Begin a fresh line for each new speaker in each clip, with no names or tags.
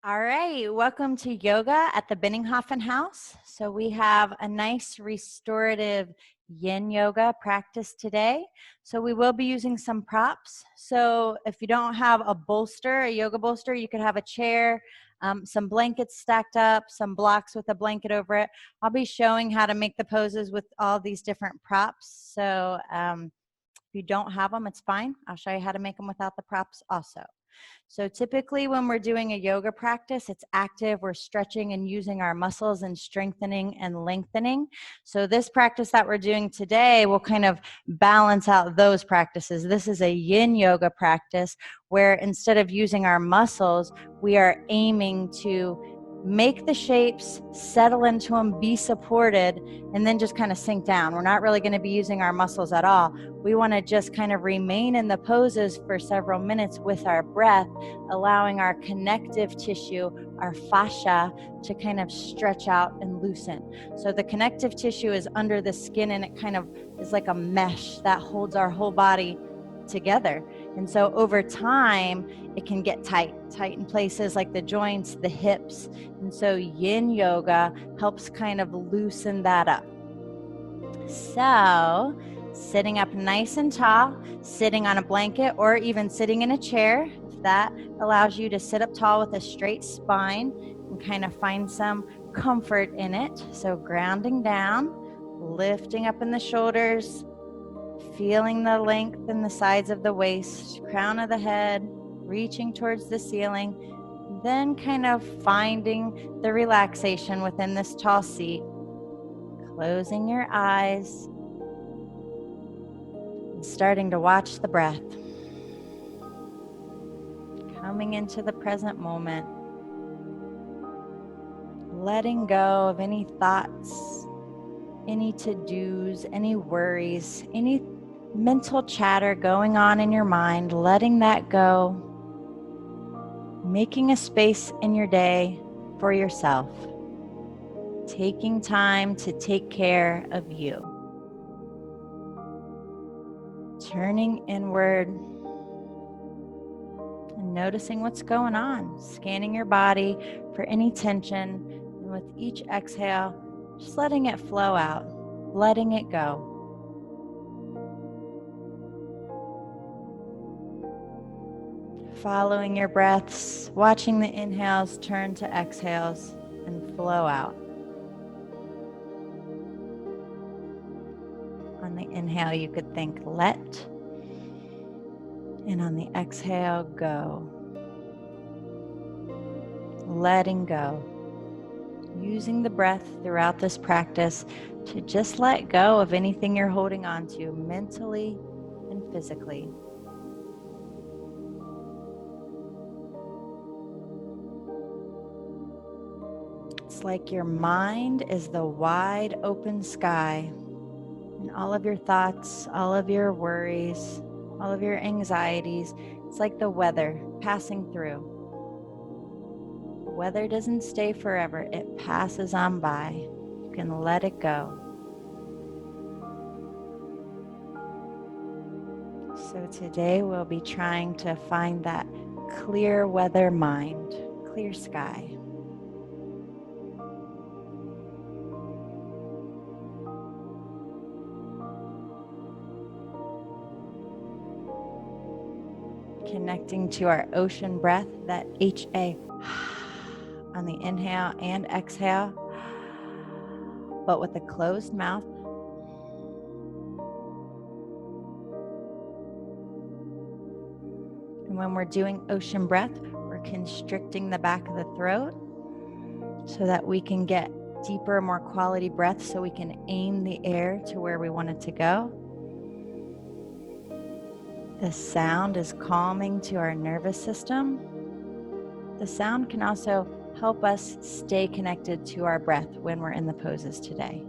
All right, welcome to yoga at the Benninghofen house. So we have a nice restorative Yin Yoga practice today. So we will be using some props. So if you don't have a bolster, a yoga bolster, you could have a chair, some blankets stacked up, some blocks with a blanket over it. I'll be showing how to make the poses with all these different props. So if you don't have them, it's fine. I'll show you how to make them without the props also. So typically when we're doing a yoga practice, it's active, we're stretching and using our muscles and strengthening and lengthening. So this practice that we're doing today will kind of balance out those practices. This is a Yin Yoga practice where instead of using our muscles, we are aiming to make the shapes, settle into them, be supported, and then just kind of sink down. We're not really going to be using our muscles at all. We want to just kind of remain in the poses for several minutes with our breath, allowing our connective tissue, our fascia, to kind of stretch out and loosen. So the connective tissue is under the skin and it kind of is like a mesh that holds our whole body together. And so over time, it can get tight in places like the joints, the hips. And so Yin Yoga helps kind of loosen that up. So sitting up nice and tall, sitting on a blanket or even sitting in a chair, if that allows you to sit up tall with a straight spine and kind of find some comfort in it. So grounding down, lifting up in the shoulders, feeling the length in the sides of the waist, crown of the head, reaching towards the ceiling, then kind of finding the relaxation within this tall seat, closing your eyes, and starting to watch the breath, coming into the present moment, letting go of any thoughts, any to-dos, any worries, any mental chatter going on in your mind, letting that go, making a space in your day for yourself, taking time to take care of you, turning inward and noticing what's going on, scanning your body for any tension, and with each exhale, just letting it flow out, letting it go. Following your breaths, watching the inhales turn to exhales and flow out. On the inhale, you could think let, and on the exhale, go. Letting go. Using the breath throughout this practice to just let go of anything you're holding on to mentally and physically. It's like your mind is the wide open sky, and all of your thoughts, all of your worries, all of your anxieties, it's like the weather passing through. The weather doesn't stay forever, it passes on by. You can let it go. So today we'll be trying to find that clear weather mind, clear sky. Connecting to our ocean breath, that HA on the inhale and exhale, but with a closed mouth. And when we're doing ocean breath, we're constricting the back of the throat so that we can get deeper, more quality breath, so we can aim the air to where we want it to go. The sound is calming to our nervous system. The sound can also help us stay connected to our breath when we're in the poses today.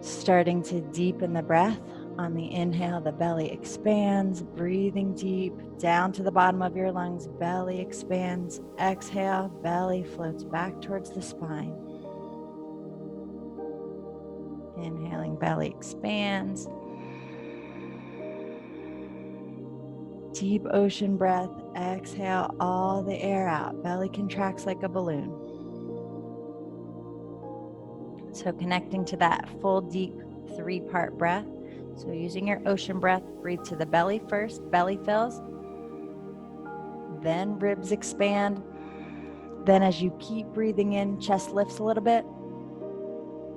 Starting to deepen the breath. On the inhale, the belly expands, breathing deep down to the bottom of your lungs. Belly expands. Exhale, belly floats back towards the spine. Inhaling, belly expands. Deep ocean breath. Exhale all the air out. Belly contracts like a balloon. So connecting to that full deep 3-part breath. So using your ocean breath, breathe to the belly first. Belly fills. Then ribs expand. Then as you keep breathing in, chest lifts a little bit.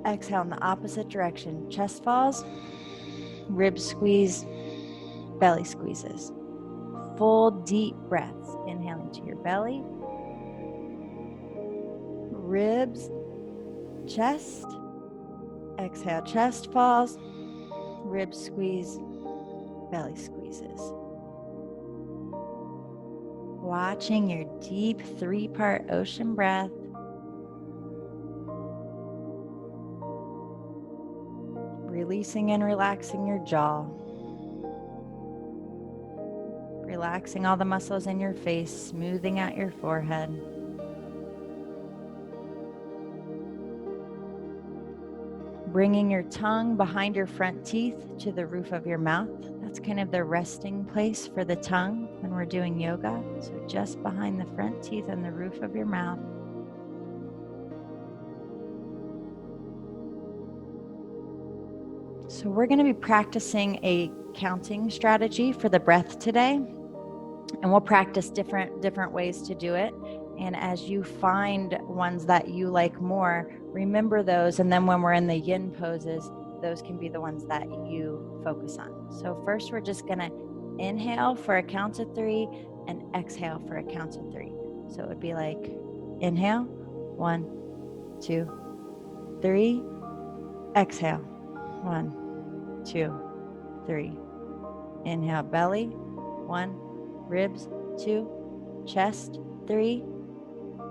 Exhale in the opposite direction. Chest falls. Ribs squeeze. Belly squeezes. Full deep breaths. Inhaling to your belly. Ribs. Chest. Exhale, chest falls. Ribs squeeze. Belly squeezes. Watching your deep 3-part ocean breath. Releasing and relaxing your jaw. Relaxing all the muscles in your face, smoothing out your forehead. Bringing your tongue behind your front teeth to the roof of your mouth. That's kind of the resting place for the tongue when we're doing yoga. So just behind the front teeth and the roof of your mouth. So we're going to be practicing a counting strategy for the breath today. And we'll practice different ways to do it. And as you find ones that you like more, remember those. And then when we're in the yin poses, those can be the ones that you focus on. So first, we're just going to inhale for a count of 3 and exhale for a count of 3. So it would be like inhale, 1, 2, 3, exhale, 1, 2, 3. Inhale, belly, 1, ribs, 2, chest, 3,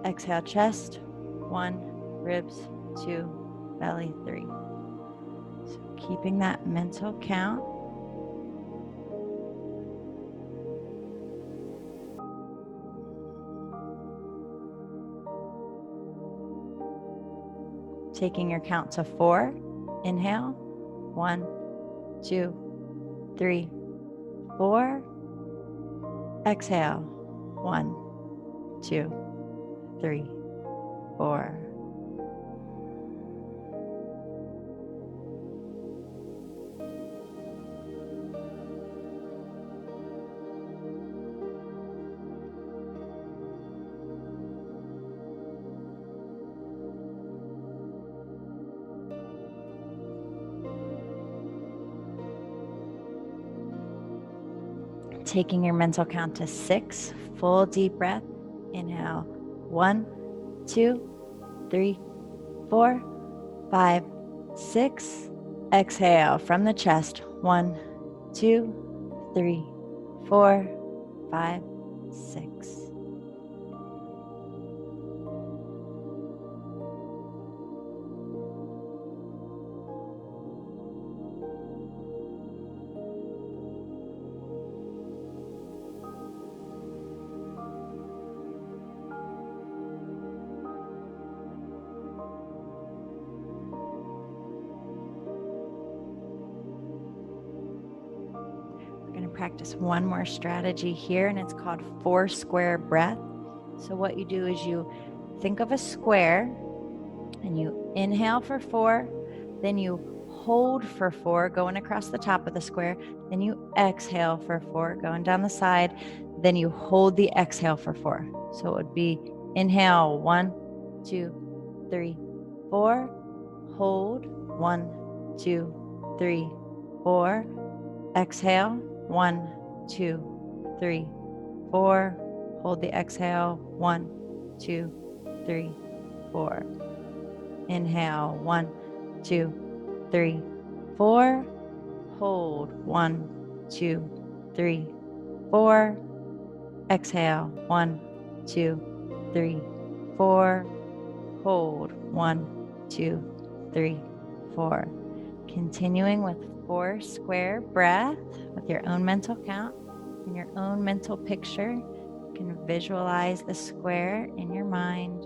exhale, chest, 1, ribs, 2, belly, 3. So keeping that mental count. Taking your count to 4, inhale, 1, 2, 3, 4, exhale, 1, 2, 3, 4. Taking your mental count to 6, full deep breath. Inhale, 1, 2, 3, 4, 5, 6. Exhale from the chest, 1, 2, 3, 4, 5, 6. Practice one more strategy here, and it's called 4 square breath. So what you do is you think of a square and you inhale for 4, then you hold for 4 going across the top of the square, then you exhale for 4 going down the side, then you hold the exhale for 4. So it would be inhale 1, 2, 3, 4, hold 1, 2, 3, 4, exhale 1, 2, 3, 4. Hold the exhale. 1, 2, 3, 4. Inhale. 1, 2, 3, 4. Hold. 1, 2, 3, 4. Exhale. 1, 2, 3, 4. Hold. 1, 2, 3, 4. Continuing with 4 square breath with your own mental count and your own mental picture. You can visualize the square in your mind.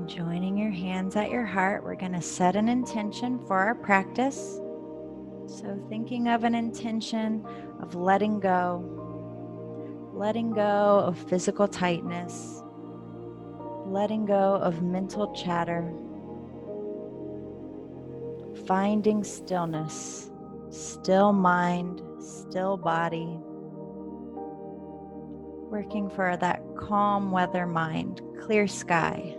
Joining your hands at your heart, we're going to set an intention for our practice. So thinking of an intention of letting go of physical tightness, letting go of mental chatter, finding stillness, still mind, still body, working for that calm weather mind, clear sky.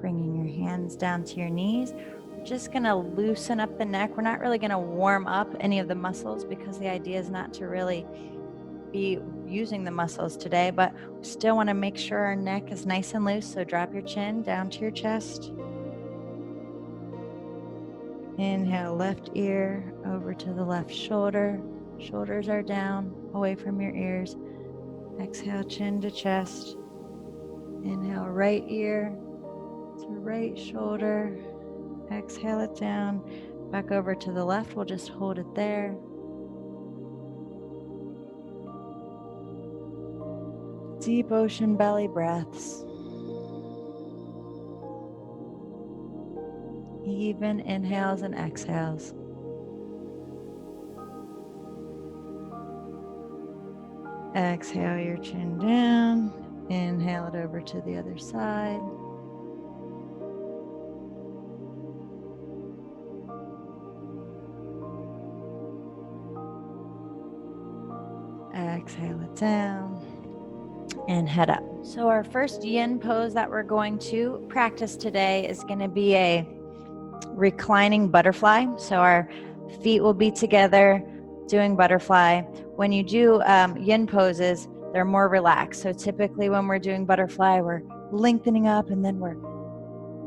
Bringing your hands down to your knees. We're just going to loosen up the neck. We're not really going to warm up any of the muscles because the idea is not to really be using the muscles today, but we still want to make sure our neck is nice and loose. So drop your chin down to your chest. Inhale, left ear over to the left shoulder. Shoulders are down, away from your ears. Exhale, chin to chest. Inhale, right ear to right shoulder. Exhale it down, back over to the left. We'll just hold it there. Deep ocean belly breaths. Even inhales and exhales. Exhale your chin down. Inhale it over to the other side. Exhale it down and head up. So our first yin pose that we're going to practice today is going to be a reclining butterfly. So our feet will be together doing butterfly. When you do yin poses, they're more relaxed. So typically when we're doing butterfly, we're lengthening up and then we're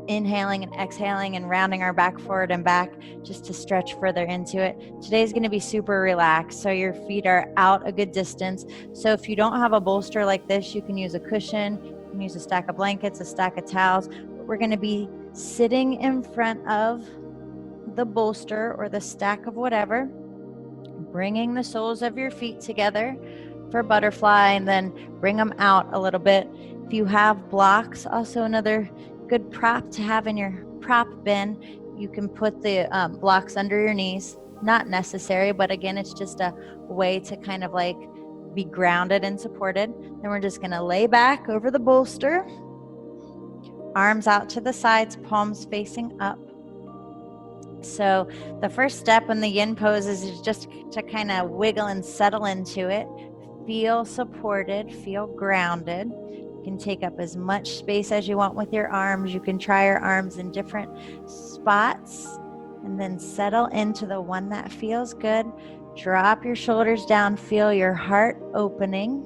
inhaling and exhaling and rounding our back forward and back just to stretch further into it. Today's going to be super relaxed. So your feet are out a good distance. So if you don't have a bolster like this, you can use a cushion, you can use a stack of blankets, a stack of towels. We're going to be sitting in front of the bolster or the stack of whatever, bringing the soles of your feet together for butterfly, and then bring them out a little bit. If you have blocks, also another good prop to have in your prop bin, you can put the blocks under your knees. Not necessary, but again, it's just a way to kind of like be grounded and supported. Then we're just going to lay back over the bolster, arms out to the sides, palms facing up. So the first step in the yin poses is just to kind of wiggle and settle into it. Feel supported, feel grounded. You can take up as much space as you want with your arms. You can try your arms in different spots and then settle into the one that feels good. Drop your shoulders down, feel your heart opening.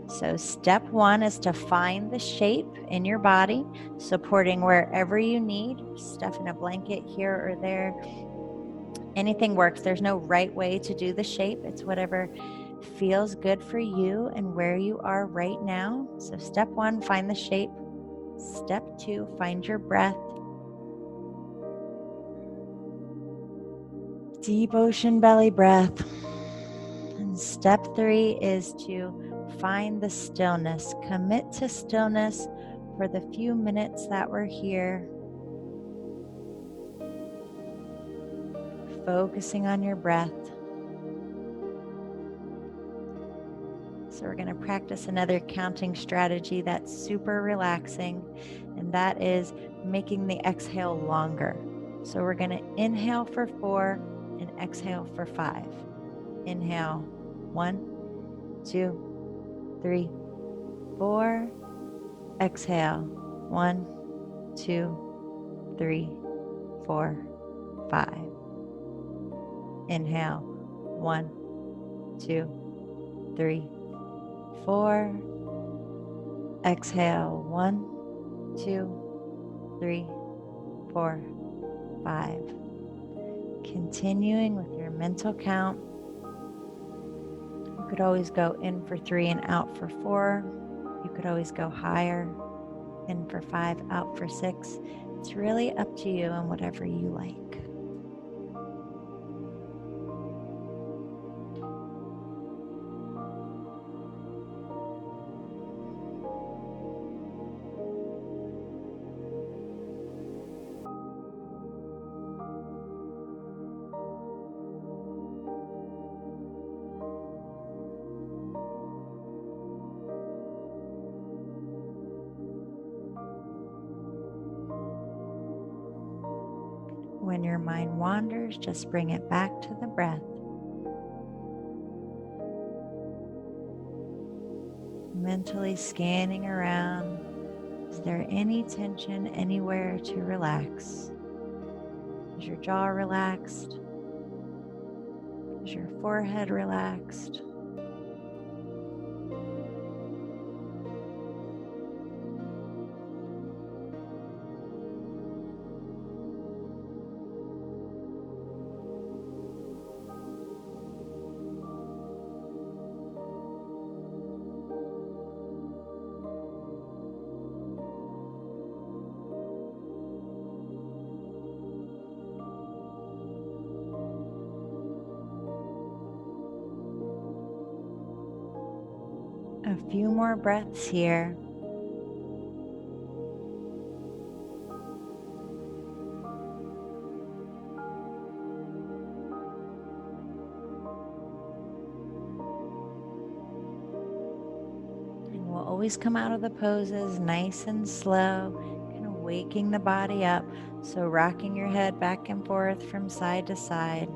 So step one is to find the shape in your body, supporting wherever you need. Stuffing a blanket here or there. Anything works. There's no right way to do the shape. It's whatever feels good for you and where you are right now. So step one, find the shape. Step two, find your breath. Deep ocean belly breath. And step three is to find the stillness. Commit to stillness for the few minutes that we're here. Focusing on your breath. So we're going to practice another counting strategy that's super relaxing, and that is making the exhale longer. So we're going to inhale for 4 and exhale for 5. Inhale, 1, 2, 3, 4. Exhale, 1, 2, 3, 4, 5. Inhale, 1, 2, 3, 4. Exhale, 1, 2, 3, 4, 5. Continuing with your mental count. You could always go in for 3 and out for 4. You could always go higher, in for 5, out for 6. It's really up to you and whatever you like. When your mind wanders, just bring it back to the breath. Mentally scanning around. Is there any tension anywhere to relax? Is your jaw relaxed? Is your forehead relaxed? A few more breaths here. And we'll always come out of the poses nice and slow, kind of waking the body up. So rocking your head back and forth from side to side.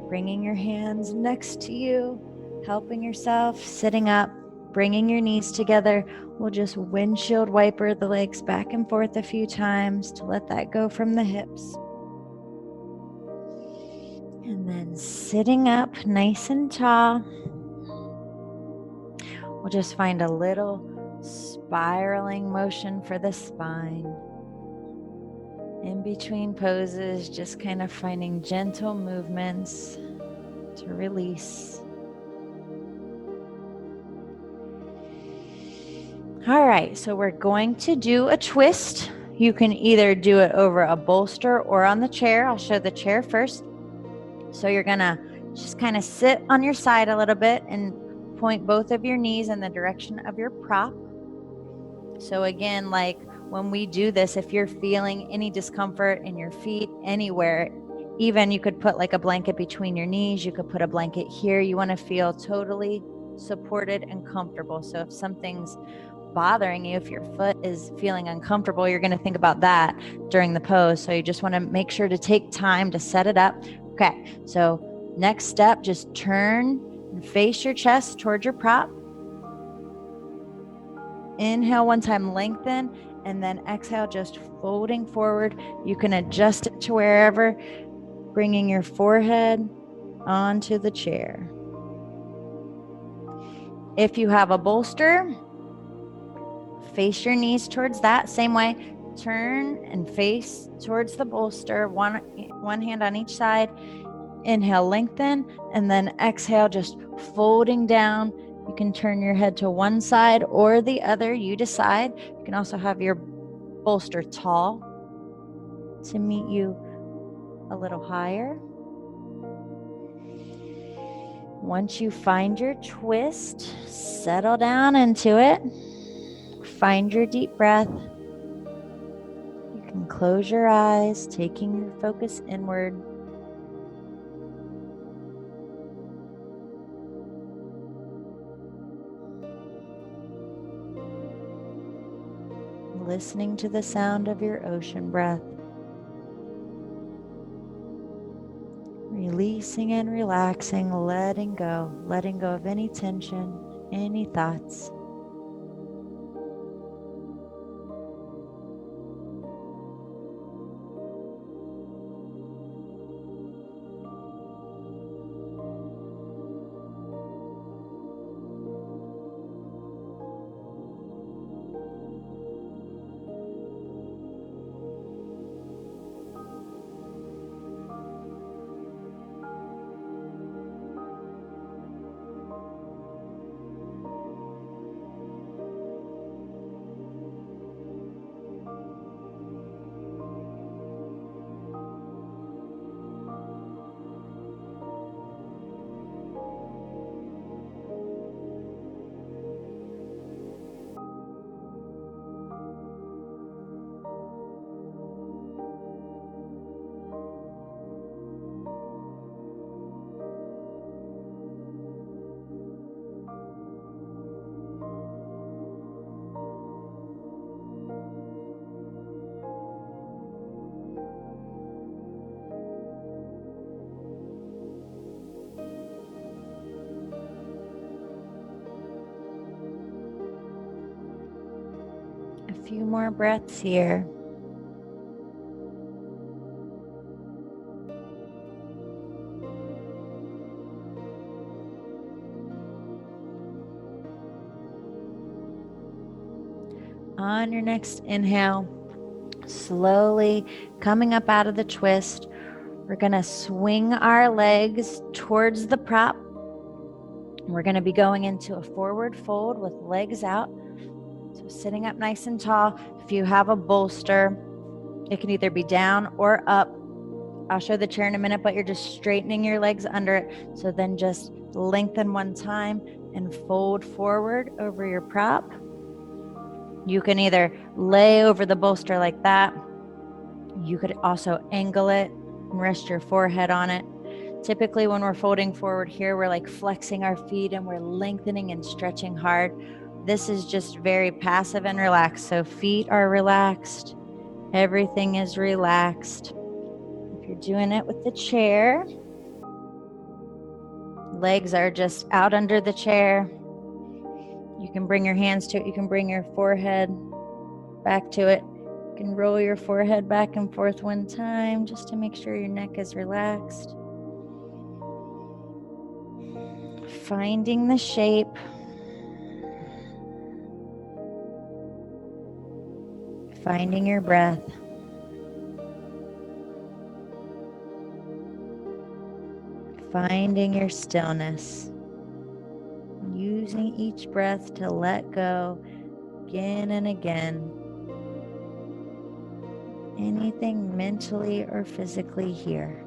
Bringing your hands next to you, helping yourself, sitting up, bringing your knees together. We'll just windshield wiper the legs back and forth a few times to let that go from the hips. And then sitting up nice and tall, we'll just find a little spiraling motion for the spine. In between poses, just kind of finding gentle movements to release. All right, so we're going to do a twist. You can either do it over a bolster or on the chair. I'll show the chair first. So you're gonna just kind of sit on your side a little bit and point both of your knees in the direction of your prop. So again, like when we do this, if you're feeling any discomfort in your feet anywhere, even you could put like a blanket between your knees, you could put a blanket here. You want to feel totally supported and comfortable. So if something's bothering you, if your foot is feeling uncomfortable, you're going to think about that during the pose. So you just want to make sure to take time to set it up. Okay, so next step, just turn and face your chest towards your prop. Inhale one time, lengthen, and then exhale, just folding forward. You can adjust it to wherever, bringing your forehead onto the chair. If you have a bolster, face your knees towards that same way. Turn and face towards the bolster, one hand on each side. Inhale, lengthen, and then exhale, just folding down. You can turn your head to one side or the other, you decide. You can also have your bolster tall to meet you a little higher. Once you find your twist, settle down into it. Find your deep breath. You can close your eyes, taking your focus inward. Listening to the sound of your ocean breath. Releasing and relaxing, letting go of any tension, any thoughts. few more breaths here. On your next inhale, slowly coming up out of the twist, we're going to swing our legs towards the prop. We're going to be going into a forward fold with legs out. So sitting up nice and tall. If you have a bolster, it can either be down or up. I'll show the chair in a minute, but you're just straightening your legs under it. So then just lengthen one time and fold forward over your prop. You can either lay over the bolster like that. You could also angle it and rest your forehead on it. Typically when we're folding forward here, we're like flexing our feet and we're lengthening and stretching hard. This is just very passive and relaxed. So feet are relaxed. Everything is relaxed. If you're doing it with the chair, legs are just out under the chair. You can bring your hands to it. You can bring your forehead back to it. You can roll your forehead back and forth one time just to make sure your neck is relaxed. Finding the shape. Finding your breath. Finding your stillness. Using each breath to let go again and again. Anything mentally or physically here.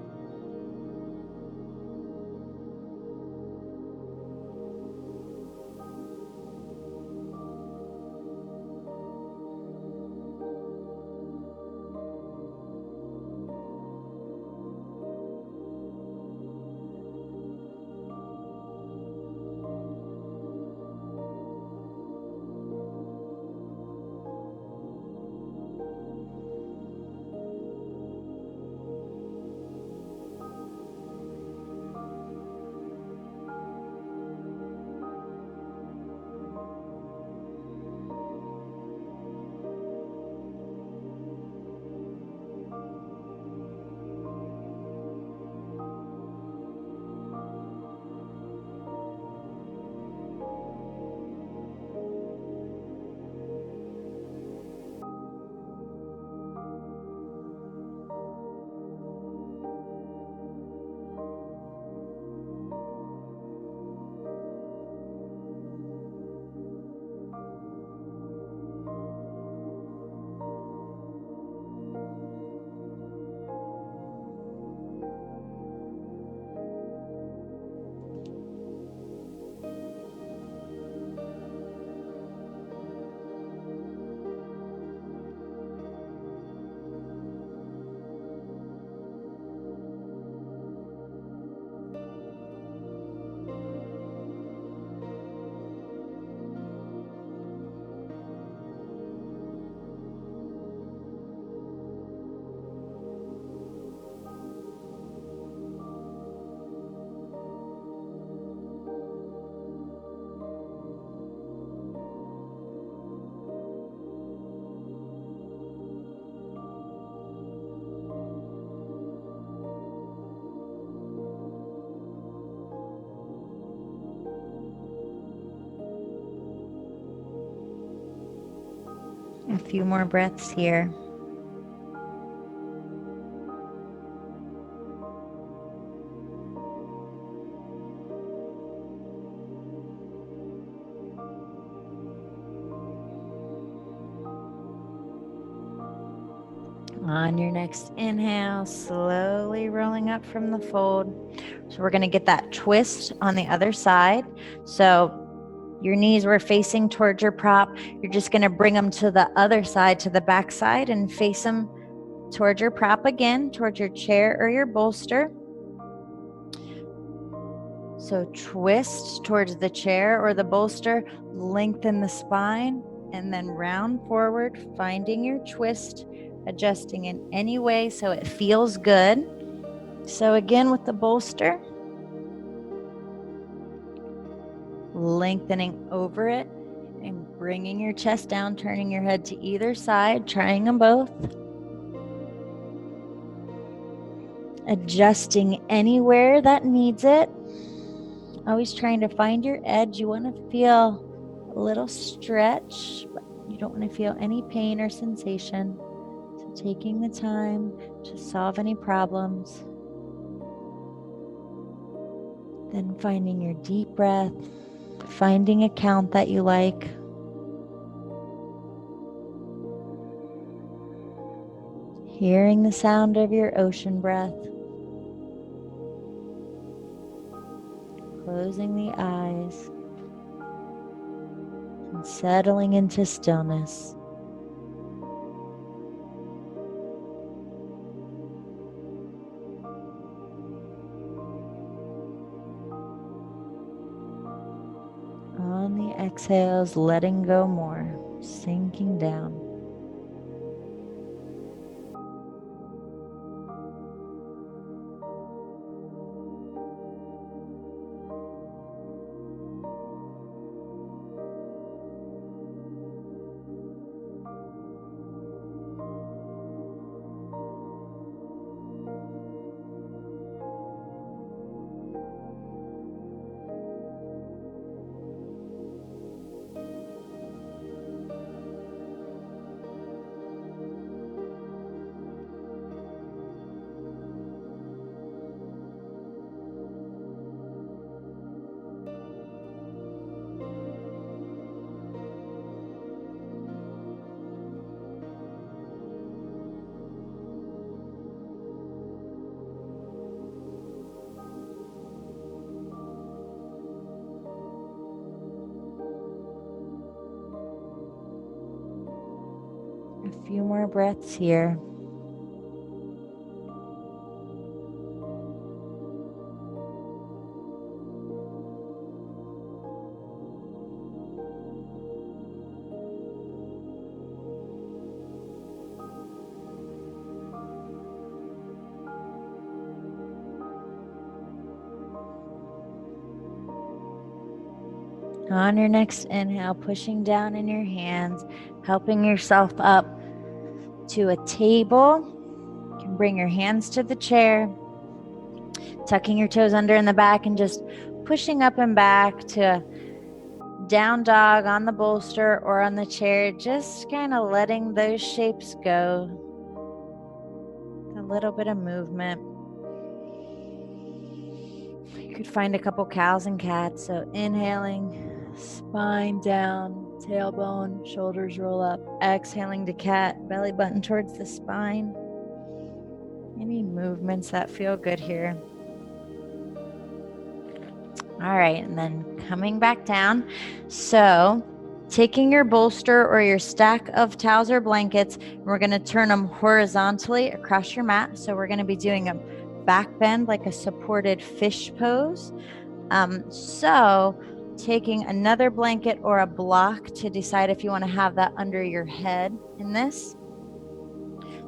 A few more breaths here. On your next inhale, slowly rolling up from the fold. So we're going to get that twist on the other side. So your knees were facing towards your prop. You're just going to bring them to the other side, to the back side, and face them towards your prop again, towards your chair or your bolster. So twist towards the chair or the bolster, lengthen the spine, and then round forward, finding your twist, adjusting in any way so it feels good. So again with the bolster, lengthening over it and bringing your chest down, turning your head to either side, trying them both. Adjusting anywhere that needs it. Always trying to find your edge. You want to feel a little stretch, but you don't want to feel any pain or sensation. So taking the time to solve any problems. Then finding your deep breath, finding a count that you like. Hearing the sound of your ocean breath. Closing the eyes and settling into stillness. On the exhales, letting go more, sinking down. A few more breaths here. On your next inhale, pushing down in your hands, helping yourself up to a table. You can bring your hands to the chair, tucking your toes under in the back and just pushing up and back to down dog on the bolster or on the chair, just kind of letting those shapes go. A little bit of movement. You could find a couple cows and cats. So inhaling, spine down, tailbone, shoulders roll up. Exhaling to cat, belly button towards the spine. Any movements that feel good here. All right, and then coming back down. So taking your bolster or your stack of towels or blankets, we're going to turn them horizontally across your mat. So we're going to be doing a back bend, like a supported fish pose. So taking another blanket or a block to decide if you want to have that under your head in this.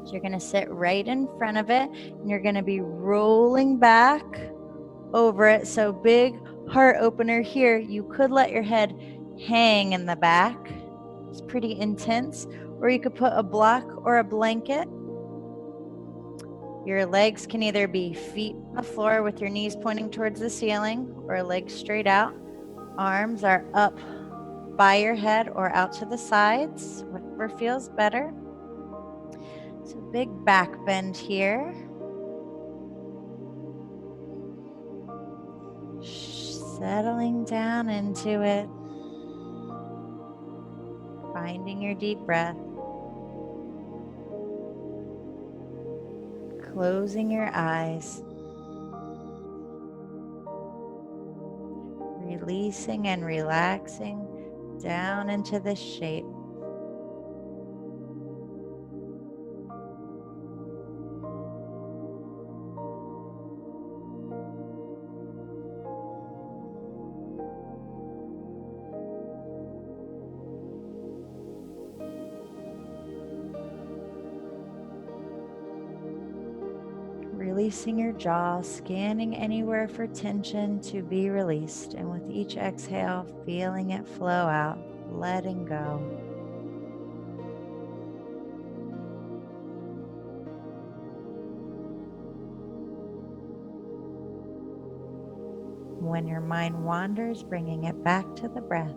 So you're going to sit right in front of it and you're going to be rolling back over it. So big heart opener here. You could let your head hang in the back. It's pretty intense. Or you could put a block or a blanket. Your legs can either be feet on the floor with your knees pointing towards the ceiling or legs straight out. Arms are up by your head or out to the sides, whatever feels better. So big back bend here. Settling down into it. Finding your deep breath. Closing your eyes. Releasing and relaxing down into this shape. Releasing your jaw, scanning anywhere for tension to be released. And with each exhale, feeling it flow out, letting go. When your mind wanders, bringing it back to the breath.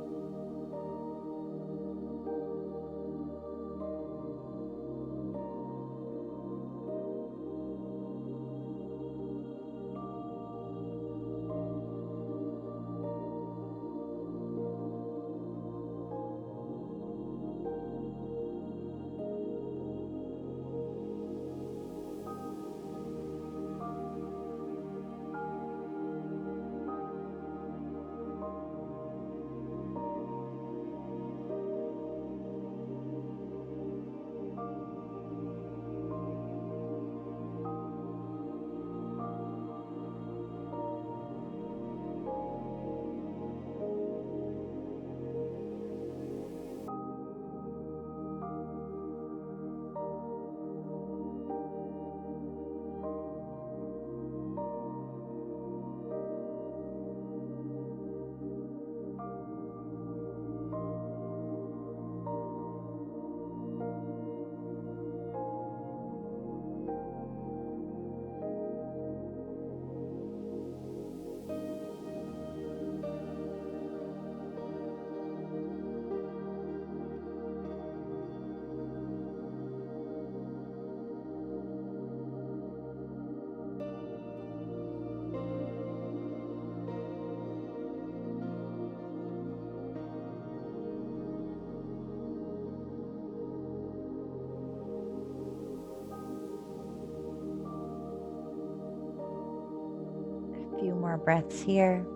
A few more breaths here.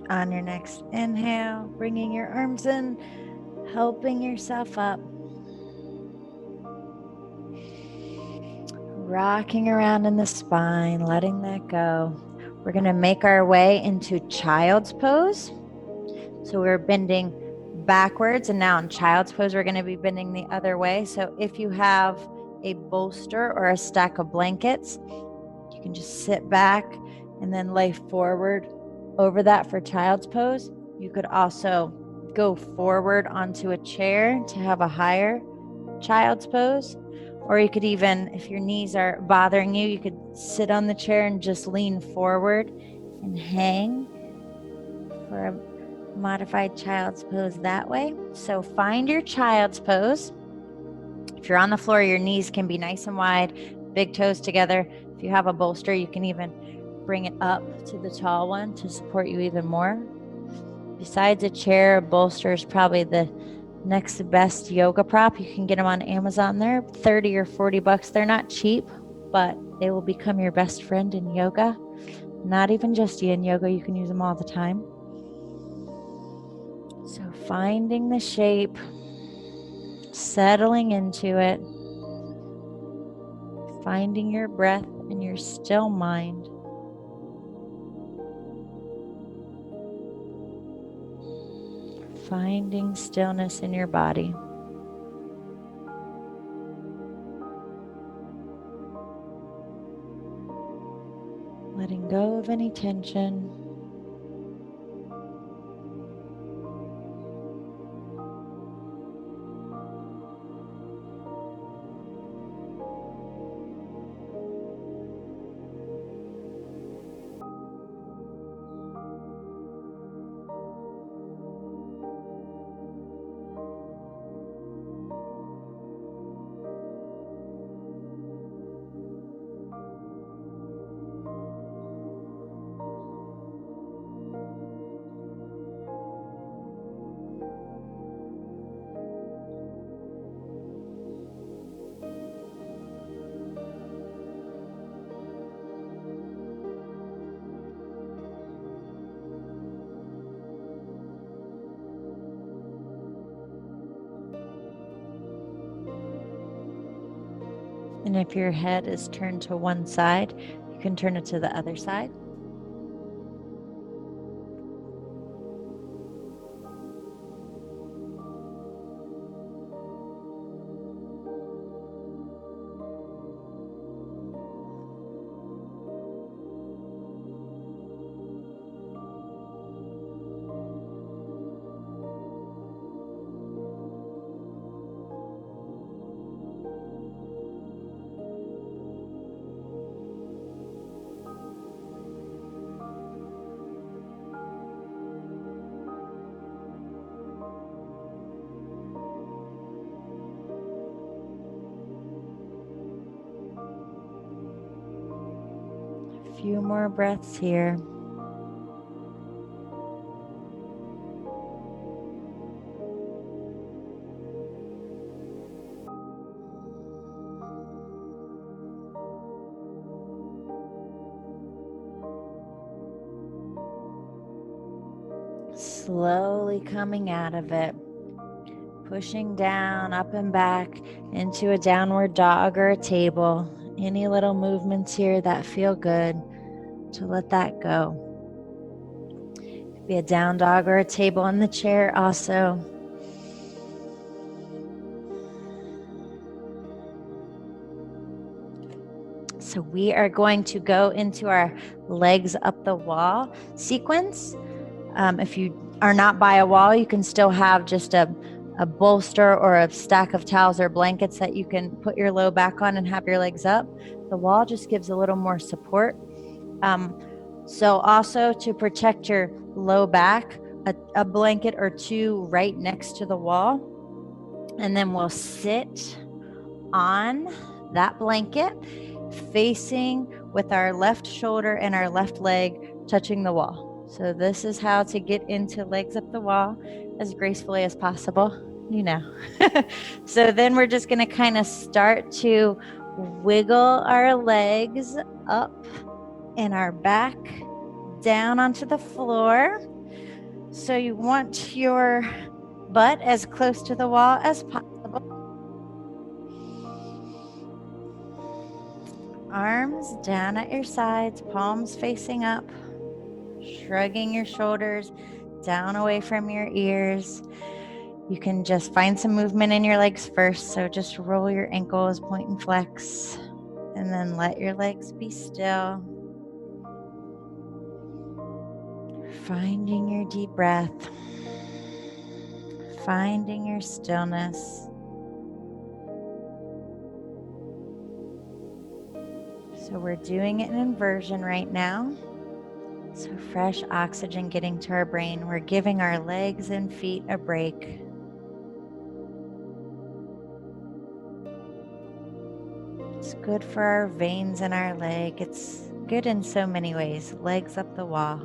On your next inhale, bringing your arms in, helping yourself up. Rocking around in the spine, letting that go. We're going to make our way into child's pose. So we're bending backwards, and now in child's pose, we're going to be bending the other way. So if you have a bolster or a stack of blankets, you can just sit back and then lay forward over that for child's pose. You could also go forward onto a chair to have a higher child's pose. Or you could even, if your knees are bothering you, you could sit on the chair and just lean forward and hang for a modified child's pose that way. So find your child's pose. If you're on the floor, your knees can be nice and wide, big toes together. If you have a bolster, you can even bring it up to the tall one to support you even more. Besides a chair, a bolster is probably the next best yoga prop. You can get them on Amazon. They're 30 or 40 bucks. They're not cheap, but they will become your best friend in yoga. Not even just yin yoga. You can use them all the time. So finding the shape, settling into it, finding your breath and your still mind. Finding stillness in your body. Letting go of any tension. And if your head is turned to one side, you can turn it to the other side. A few more breaths here. Slowly coming out of it, pushing down, up and back into a downward dog or a table. Any little movements here that feel good, to let that go. Could be a down dog or a table in the chair also. So we are going to go into our legs up the wall sequence. If you are not by a wall, you can still have just a bolster or a stack of towels or blankets that you can put your low back on and have your legs up. The wall just gives a little more support. So also to protect your low back, a blanket or two right next to the wall. And then we'll sit on that blanket facing with our left shoulder and our left leg touching the wall. So this is how to get into legs up the wall as gracefully as possible, you know. So then we're just going to kind of start to wiggle our legs up and our back down onto the floor. So you want your butt as close to the wall as possible. Arms down at your sides, palms facing up, shrugging your shoulders down away from your ears. You can just find some movement in your legs first. So just roll your ankles, point and flex, and then let your legs be still. Finding your deep breath, finding your stillness. So we're doing it in inversion right now. So fresh oxygen getting to our brain. We're giving our legs and feet a break. It's good for our veins in our leg. It's good in so many ways. Legs up the wall.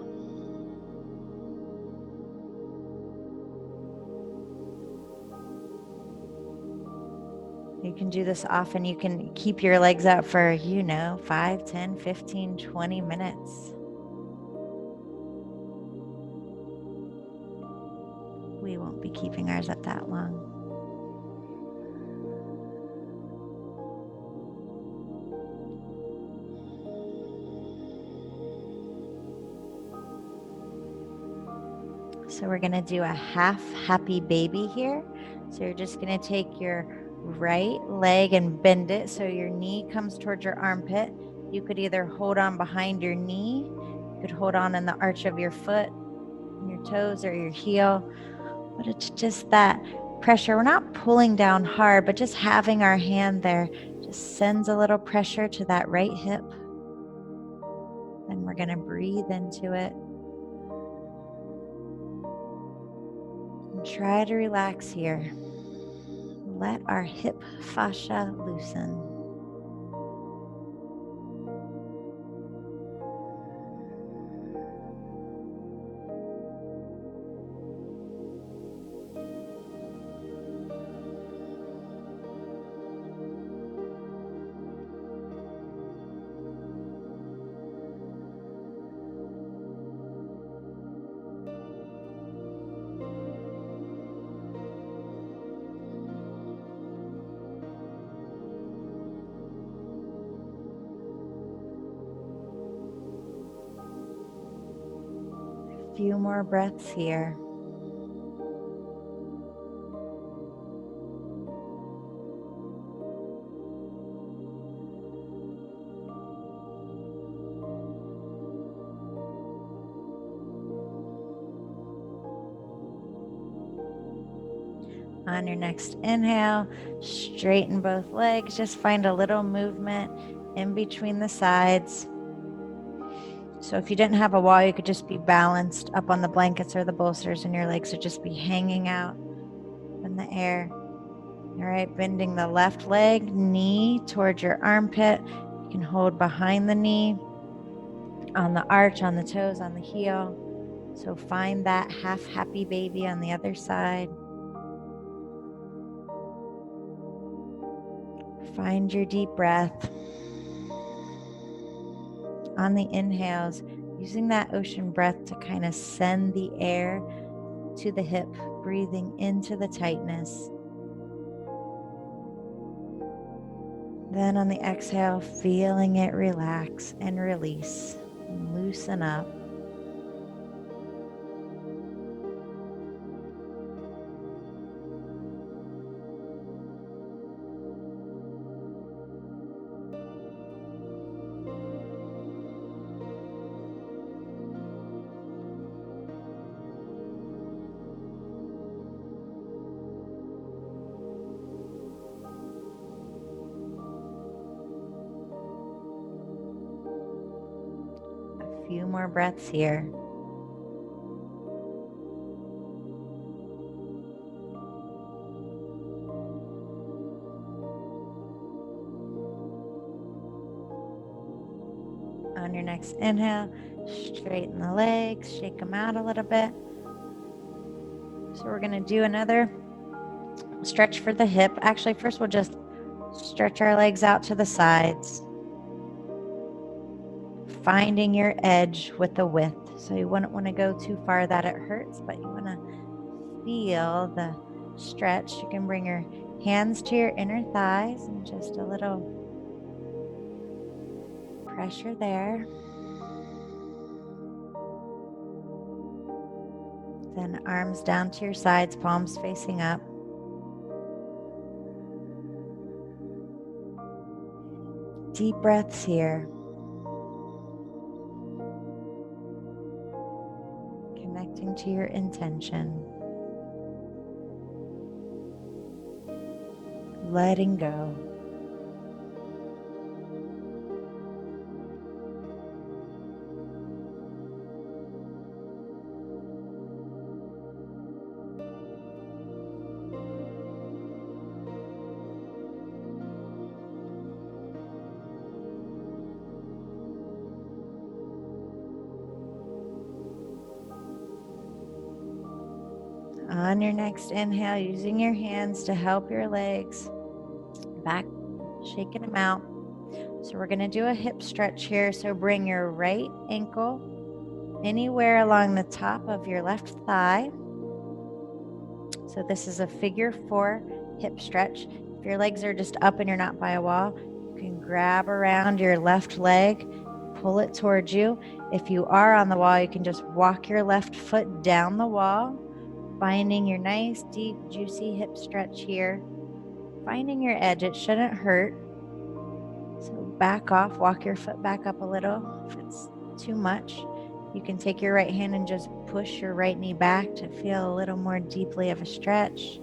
You can do this often. You can keep your legs out for, 5, 10, 15, 20 minutes. We won't be keeping ours up that long. So we're going to do a half happy baby here. So you're just going to take your right leg and bend it so your knee comes towards your armpit. You could either hold on behind your knee, you could hold on in the arch of your foot, your toes or your heel, but it's just that pressure. We're not pulling down hard, but just having our hand there just sends a little pressure to that right hip. Then we're going to breathe into it. And try to relax here. Let our hip fascia loosen. Few more breaths here. On your next inhale, straighten both legs. Just find a little movement in between the sides. So if you didn't have a wall, you could just be balanced up on the blankets or the bolsters, and your legs would just be hanging out in the air. All right, bending the left leg, knee towards your armpit. You can hold behind the knee, on the arch, on the toes, on the heel. So find that half happy baby on the other side. Find your deep breath. On the inhales, using that ocean breath to kind of send the air to the hip, breathing into the tightness. Then on the exhale, feeling it relax and release, and loosen up. A few more breaths here. On your next inhale, straighten the legs, shake them out a little bit. So we're going to do another stretch for the hip. Actually, first we'll just stretch our legs out to the sides, finding your edge with the width. So you wouldn't want to go too far that it hurts, but you want to feel the stretch. You can bring your hands to your inner thighs and just a little pressure there. Then arms down to your sides, palms facing up. Deep breaths here. Connecting to your intention. Letting go. On your next inhale, using your hands to help your legs back, shaking them out. So we're going to do a hip stretch here. So bring your right ankle anywhere along the top of your left thigh. So this is a figure 4 hip stretch. If your legs are just up and you're not by a wall, you can grab around your left leg, pull it towards you. If you are on the wall, you can just walk your left foot down the wall, finding your nice, deep, juicy hip stretch here. Finding your edge, it shouldn't hurt. So back off, walk your foot back up a little. If it's too much, you can take your right hand and just push your right knee back to feel a little more deeply of a stretch.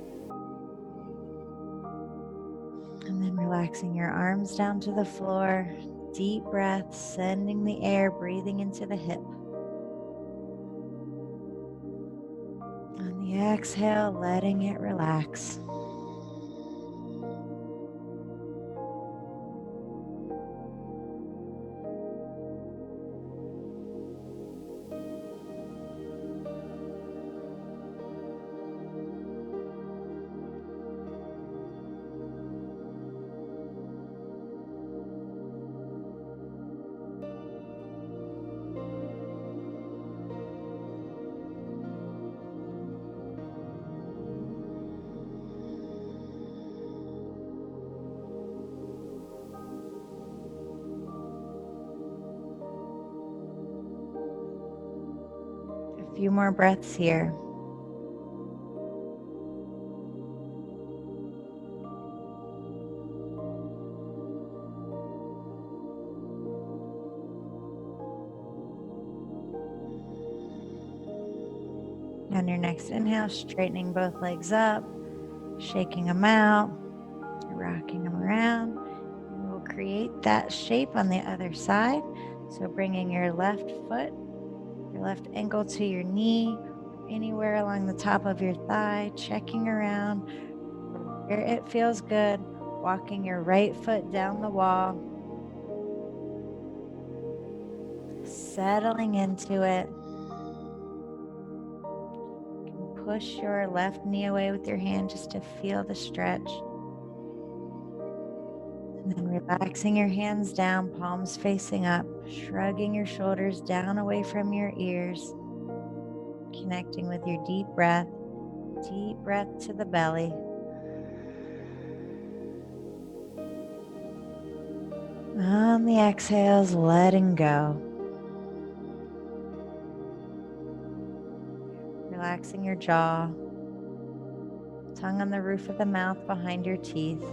And then relaxing your arms down to the floor. Deep breath, sending the air, breathing into the hip. On the exhale, letting it relax. few more breaths here. On your next inhale, straightening both legs up, shaking them out, rocking them around. And we'll create that shape on the other side. So bringing your left foot, your left ankle to your knee, anywhere along the top of your thigh, checking around where it feels good, walking your right foot down the wall, settling into it. Push your left knee away with your hand just to feel the stretch. And then relaxing your hands down, palms facing up, shrugging your shoulders down away from your ears, connecting with your deep breath to the belly. On the exhales, letting go. Relaxing your jaw, tongue on the roof of the mouth behind your teeth.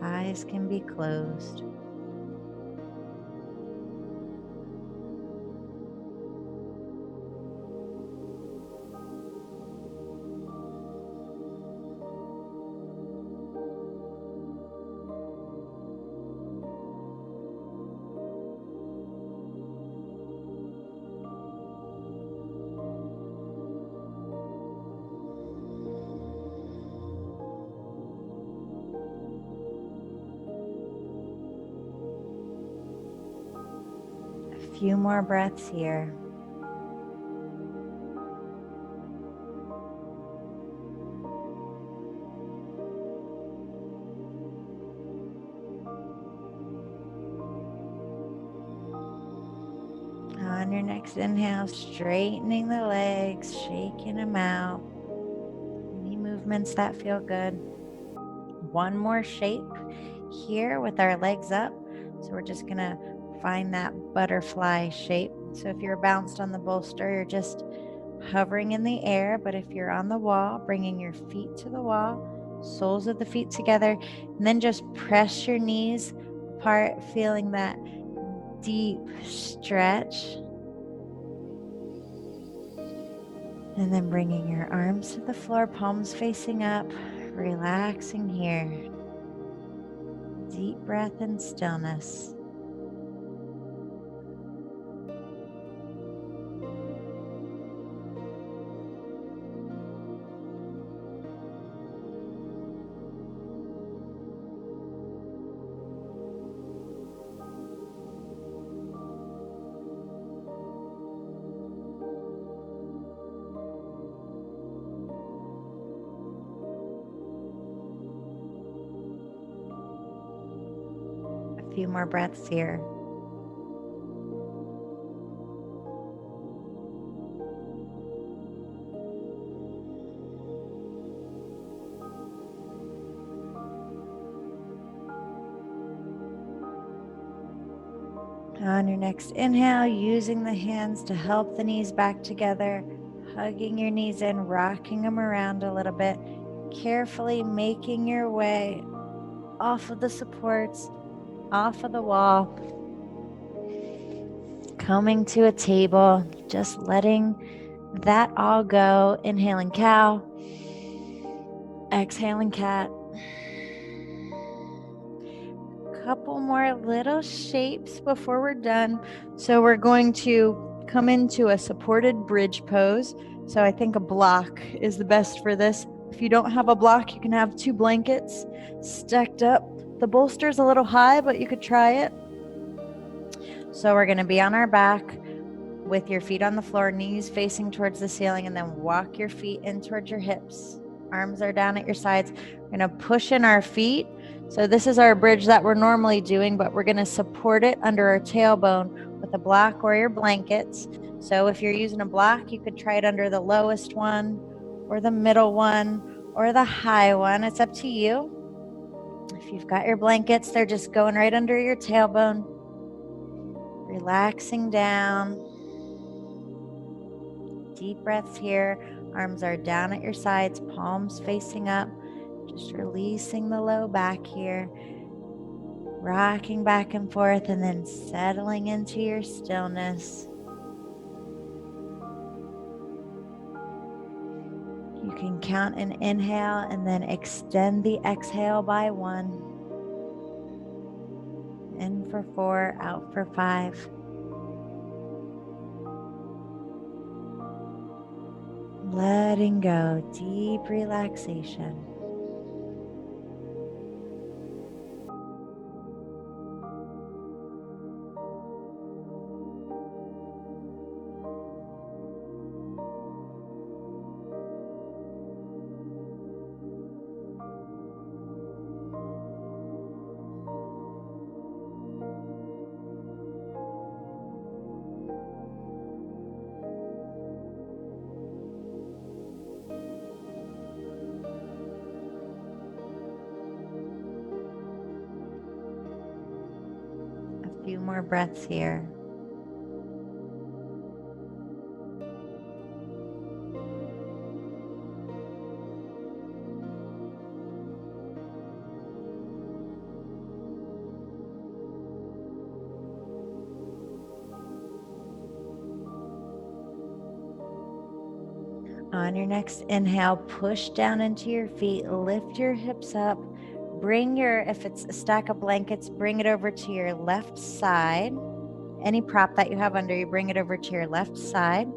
Eyes can be closed. A few more breaths here. On your next inhale, straightening the legs, shaking them out. Any movements that feel good. One more shape here with our legs up. So we're just going to find that butterfly shape. So if you're bounced on the bolster, you're just hovering in the air. But if you're on the wall, bringing your feet to the wall, soles of the feet together, and then just press your knees apart, feeling that deep stretch. And then bringing your arms to the floor, palms facing up, relaxing here. Deep breath and stillness. A few more breaths here. On your next inhale, using the hands to help the knees back together, hugging your knees in, rocking them around a little bit, carefully making your way off of the supports, off of the wall, coming to a table, just letting that all go. Inhaling cow, exhaling cat. Couple more little shapes before we're done. So we're going to come into a supported bridge pose. So I think a block is the best for this. If you don't have a block, you can have 2 blankets stacked up. The bolster's a little high, but you could try it. So we're going to be on our back with your feet on the floor, knees facing towards the ceiling, and then walk your feet in towards your hips. Arms are down at your sides. We're going to push in our feet. So this is our bridge that we're normally doing, but we're going to support it under our tailbone with a block or your blankets. So if you're using a block, you could try it under the lowest one or the middle one or the high one. It's up to you. If you've got your blankets, they're just going right under your tailbone. Relaxing down. deep breaths here. Arms are down at your sides, palms facing up. Just releasing the low back here. Rocking back and forth and then settling into your stillness. You can count an inhale and then extend the exhale by 1. In for 4, out for 5. Letting go, deep relaxation. A few more breaths here. On your next inhale, push down into your feet, lift your hips up, if it's a stack of blankets, bring it over to your left side. Any prop that you have under you, bring it over to your left side.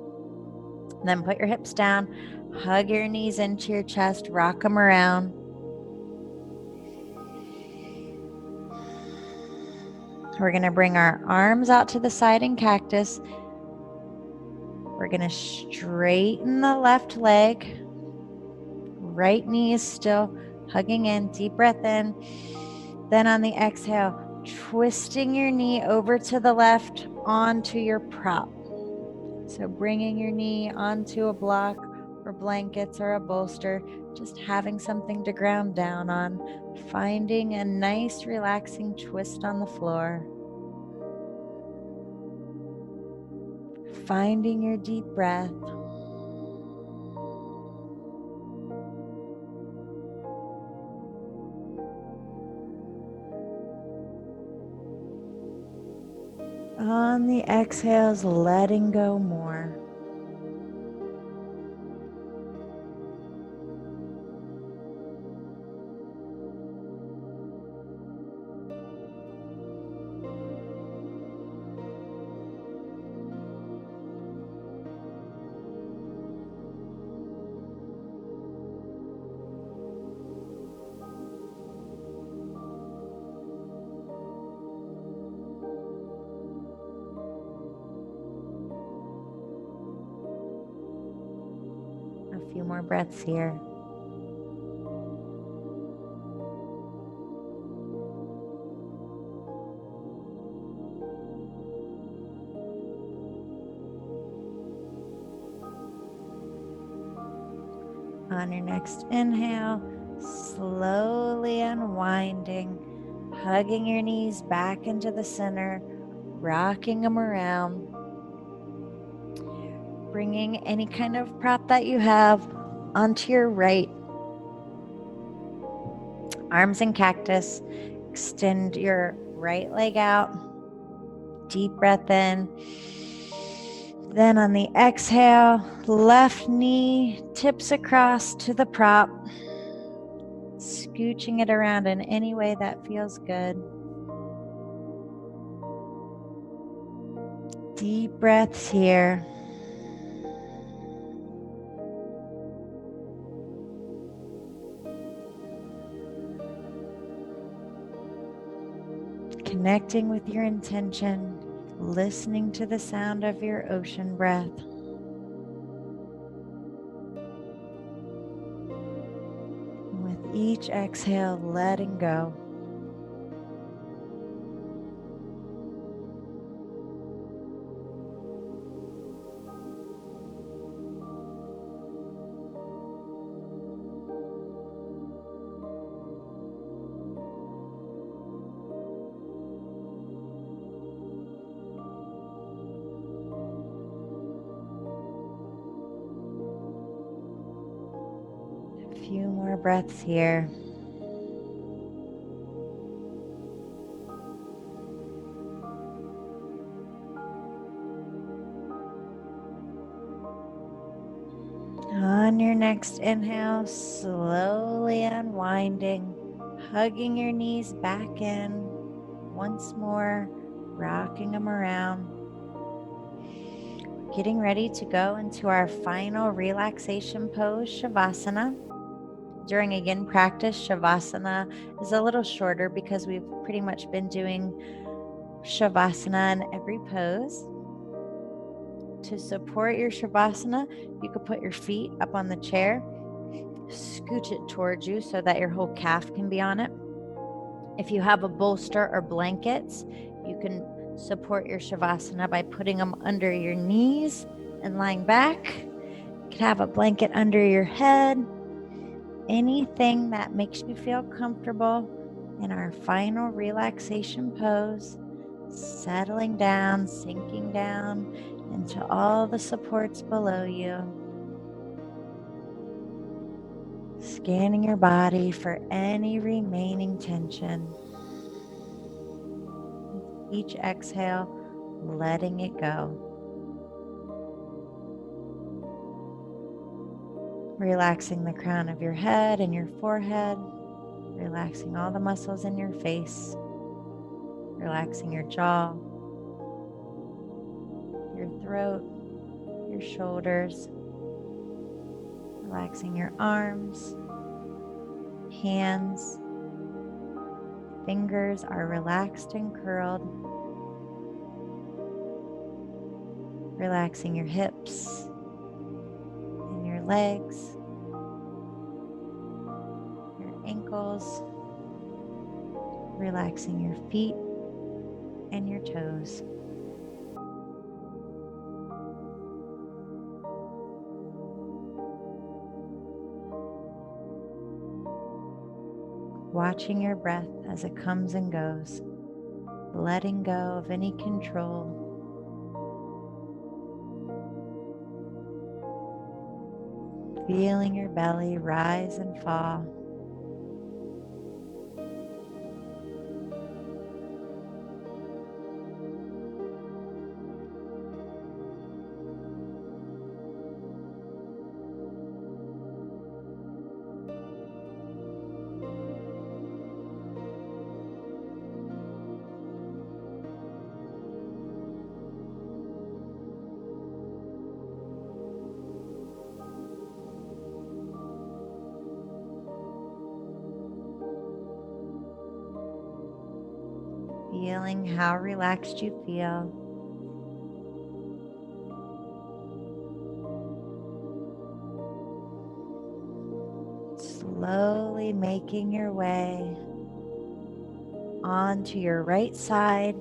Then put your hips down, hug your knees into your chest, rock them around. We're going to bring our arms out to the side in cactus. We're going to straighten the left leg. Right knee is still hugging in. Deep breath in. Then on the exhale, twisting your knee over to the left onto your prop. So bringing your knee onto a block or blankets or a bolster, just having something to ground down on, finding a nice relaxing twist on the floor. Finding your deep breath. On the exhales, letting go more. A few more breaths here. On your next inhale, slowly unwinding, hugging your knees back into the center, rocking them around, bringing any kind of prop that you have onto your right. Arms in cactus, extend your right leg out, deep breath in. Then on the exhale, left knee tips across to the prop, scooching it around in any way that feels good. Deep breaths here. Connecting with your intention, listening to the sound of your ocean breath. With each exhale, letting go. few more breaths here. On your next inhale, slowly unwinding, hugging your knees back in. Once more, rocking them around. Getting ready to go into our final relaxation pose, Shavasana. During a yin practice, Shavasana is a little shorter because we've pretty much been doing Shavasana in every pose. To support your Shavasana, you could put your feet up on the chair, scooch it towards you so that your whole calf can be on it. If you have a bolster or blankets, you can support your Shavasana by putting them under your knees and lying back. You can have a blanket under your head. Anything that makes you feel comfortable in our final relaxation pose, settling down, sinking down into all the supports below you. Scanning your body for any remaining tension. Each exhale, letting it go. Relaxing the crown of your head and your forehead. Relaxing all the muscles in your face. Relaxing your jaw, your throat, your shoulders. Relaxing your arms, hands, fingers are relaxed and curled. Relaxing your hips and your legs, your ankles. Relaxing your feet and your toes. Watching your breath as it comes and goes, letting go of any control. Feeling your belly rise and fall. Feeling how relaxed you feel. Slowly making your way onto your right side,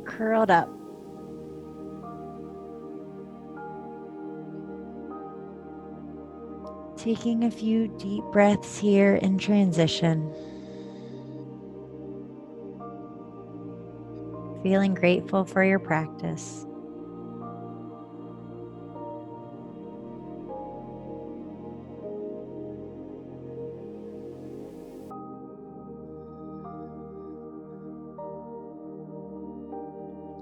curled up. Taking a few deep breaths here in transition. Feeling grateful for your practice.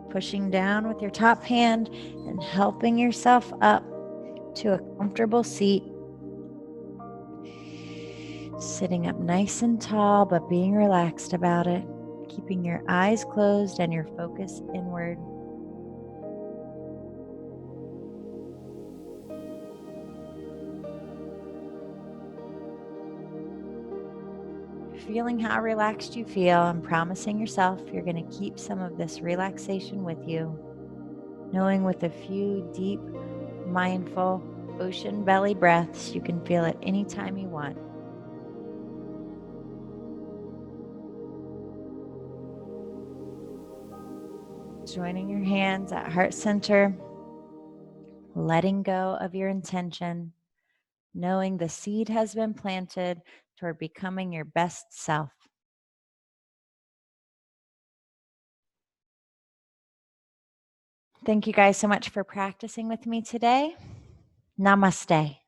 Pushing down with your top hand and helping yourself up to a comfortable seat. Sitting up nice and tall, but being relaxed about it. Keeping your eyes closed and your focus inward. Feeling how relaxed you feel and promising yourself you're going to keep some of this relaxation with you. Knowing with a few deep, mindful, ocean belly breaths, you can feel it anytime you want. Joining your hands at heart center, letting go of your intention, knowing the seed has been planted toward becoming your best self. Thank you guys so much for practicing with me today. Namaste.